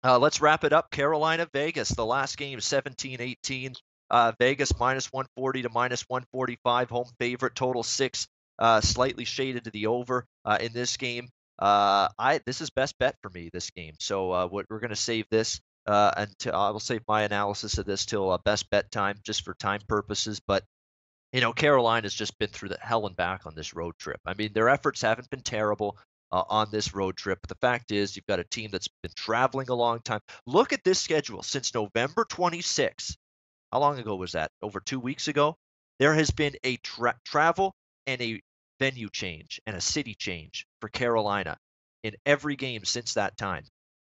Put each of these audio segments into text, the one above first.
Let's wrap it up. Carolina, Vegas. The last game, 17-18. Vegas minus 140 to minus 145. Home favorite, total 6. Slightly shaded to the over in this game. This is best bet for me, this game. So we're going to save this until I will save my analysis of this till best bet time, just for time purposes. But Carolina's just been through the hell and back on this road trip. I mean, their efforts haven't been terrible on this road trip. But the fact is, you've got a team that's been traveling a long time. Look at this schedule. Since November 26th, how long ago was that? Over 2 weeks ago? There has been a travel and a venue change and a city change for Carolina in every game since that time.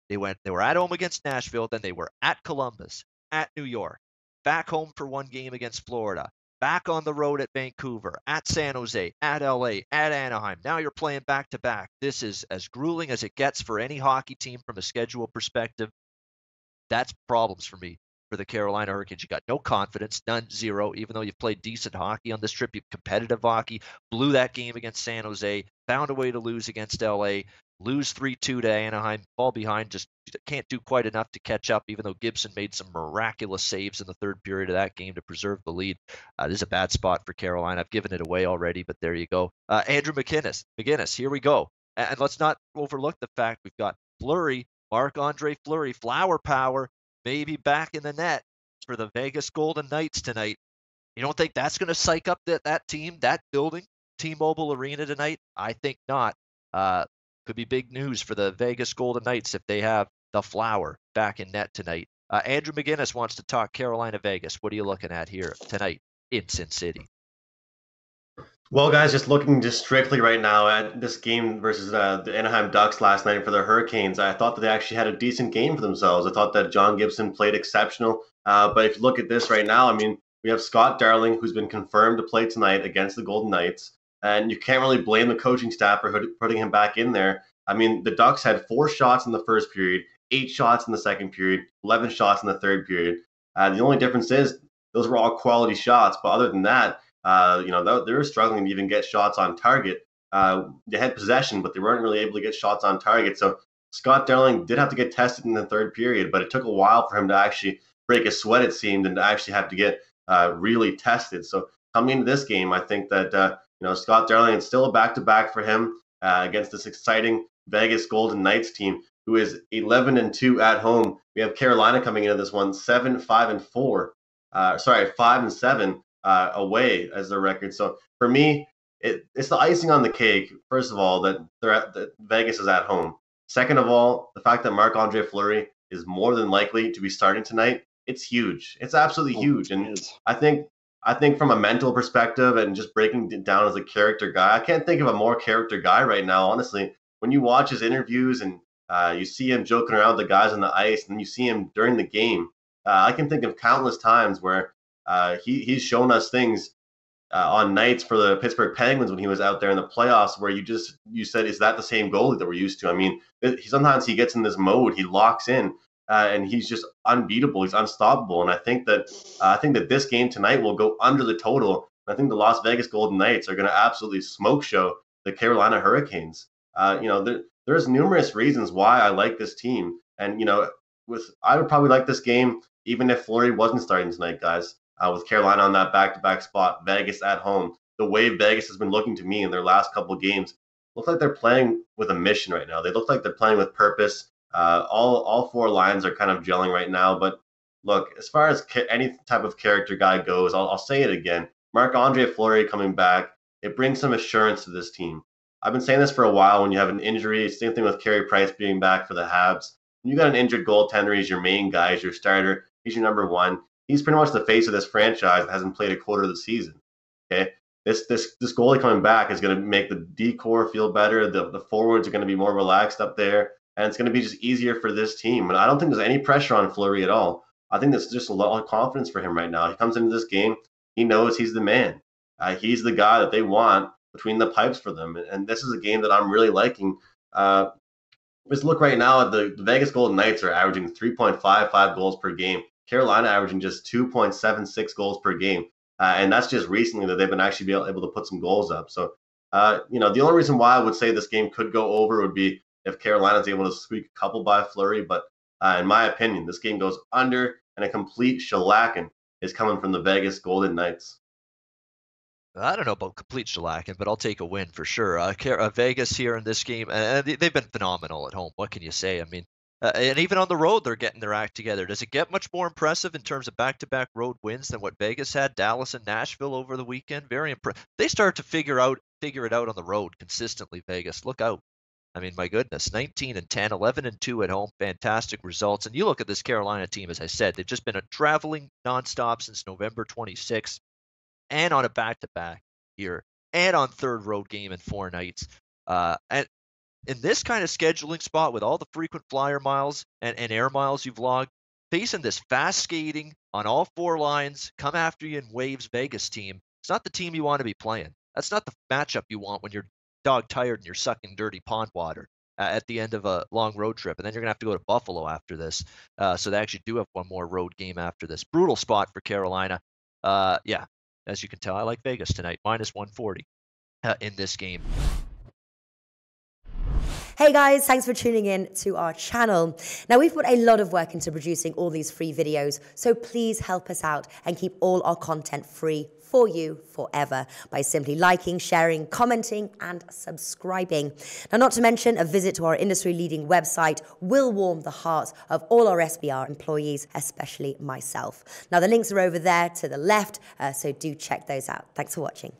They were at home against Nashville, then they were at Columbus, at New York, back home for one game against Florida, back on the road at Vancouver, at San Jose, at LA, at Anaheim. Now you're playing back to back. This is as grueling as it gets for any hockey team from a schedule perspective. That's problems for me for the Carolina Hurricanes. You got no confidence, none, zero, even though you've played decent hockey on this trip. You've competitive hockey, blew that game against San Jose, found a way to lose against LA, lose 3-2 to Anaheim, fall behind, just can't do quite enough to catch up, even though Gibson made some miraculous saves in the third period of that game to preserve the lead. This is a bad spot for Carolina. I've given it away already, but there you go. Andrew McGinnis, here we go. And let's not overlook the fact we've got Fleury, Marc-Andre Fleury, flower power, maybe back in the net for the Vegas Golden Knights tonight. You don't think that's going to psych up that team, that building, T-Mobile Arena tonight? I think not. Could be big news for the Vegas Golden Knights if they have the flower back in net tonight. Andrew McGinnis wants to talk Carolina Vegas. What are you looking at here tonight in Sin City? Well, guys, just looking just strictly right now at this game versus the Anaheim Ducks last night for the Hurricanes, I thought that they actually had a decent game for themselves. I thought that John Gibson played exceptional. But if you look at this right now, I mean, we have Scott Darling, who's been confirmed to play tonight against the Golden Knights. And you can't really blame the coaching staff for putting him back in there. I mean, the Ducks had 4 shots in the first period, 8 shots in the second period, 11 shots in the third period. The only difference is those were all quality shots. But other than that, they were struggling to even get shots on target. They had possession, but they weren't really able to get shots on target. So Scott Darling did have to get tested in the third period, but it took a while for him to actually break a sweat, it seemed, and to actually have to get really tested. So coming into this game, I think that Scott Darling, it's still a back-to-back for him against this exciting Vegas Golden Knights team who is 11-2 at home. We have Carolina coming into this one 7-5-4. 5-7 away as their record. So for me, it's the icing on the cake. First of all, that Vegas is at home. Second of all, the fact that Marc-Andre Fleury is more than likely to be starting tonight, it's huge. It's absolutely huge. And I think from a mental perspective and just breaking it down as a character guy, I can't think of a more character guy right now, honestly. When you watch his interviews and you see him joking around with the guys on the ice and you see him during the game, I can think of countless times where he's shown us things on nights for the Pittsburgh Penguins when he was out there in the playoffs where you said, is that the same goalie that we're used to? I mean, sometimes he gets in this mode, he locks in, and he's just unbeatable. He's unstoppable. And I think that this game tonight will go under the total. I think the Las Vegas Golden Knights are going to absolutely smoke show the Carolina Hurricanes. There's numerous reasons why I like this team. And, I would probably like this game even if Fleury wasn't starting tonight, guys. With Carolina on that back-to-back spot, Vegas at home. The way Vegas has been looking to me in their last couple of games, look like they're playing with a mission right now. They look like they're playing with purpose. All 4 lines are kind of gelling right now. But look, as far as any type of character guy goes, I'll say it again. Marc-Andre Fleury coming back, it brings some assurance to this team. I've been saying this for a while. When you have an injury, same thing with Carey Price being back for the Habs. When you got an injured goaltender, he's your main guy, he's your starter, he's your number one. He's pretty much the face of this franchise that hasn't played a quarter of the season. Okay, this goalie coming back is going to make the D-core feel better. The forwards are going to be more relaxed up there, and it's going to be just easier for this team. And I don't think there's any pressure on Fleury at all. I think there's just a lot of confidence for him right now. He comes into this game, he knows he's the man. He's the guy that they want between the pipes for them. And this is a game that I'm really liking. Just look right now at the Vegas Golden Knights are averaging 3.55 goals per game. Carolina averaging just 2.76 goals per game. And that's just recently that they've been actually able to put some goals up. So, the only reason why I would say this game could go over would be if Carolina's able to squeak a couple by Fleury. But In my opinion, this game goes under, and a complete shellacking is coming from the Vegas Golden Knights. I don't know about complete shellacking, but I'll take a win for sure. Vegas here in this game, they've been phenomenal at home. What can you say? I mean, and even on the road, they're getting their act together. Does it get much more impressive in terms of back-to-back road wins than what Vegas had? Dallas and Nashville over the weekend, very impressive. They start to figure it out on the road consistently. Vegas, look out! I mean, my goodness, 19 and 10, 11 and 2 at home, fantastic results. And you look at this Carolina team, as I said, they've just been traveling nonstop since November 26th. And on a back-to-back here, and on third road game in 4 nights. And in this kind of scheduling spot with all the frequent flyer miles and air miles you've logged, facing this fast skating on all 4 lines, come after you in waves Vegas team, it's not the team you want to be playing. That's not the matchup you want when you're dog tired and you're sucking dirty pond water at the end of a long road trip. And then you're going to have to go to Buffalo after this. So they actually do have one more road game after this. Brutal spot for Carolina. Yeah, as you can tell, I like Vegas tonight, minus 140 in this game. Hey guys, thanks for tuning in to our channel. Now, we've put a lot of work into producing all these free videos, so please help us out and keep all our content free for you forever by simply liking, sharing, commenting, and subscribing. Now, not to mention, a visit to our industry-leading website will warm the hearts of all our SBR employees, especially myself. Now, the links are over there to the left, so do check those out. Thanks for watching.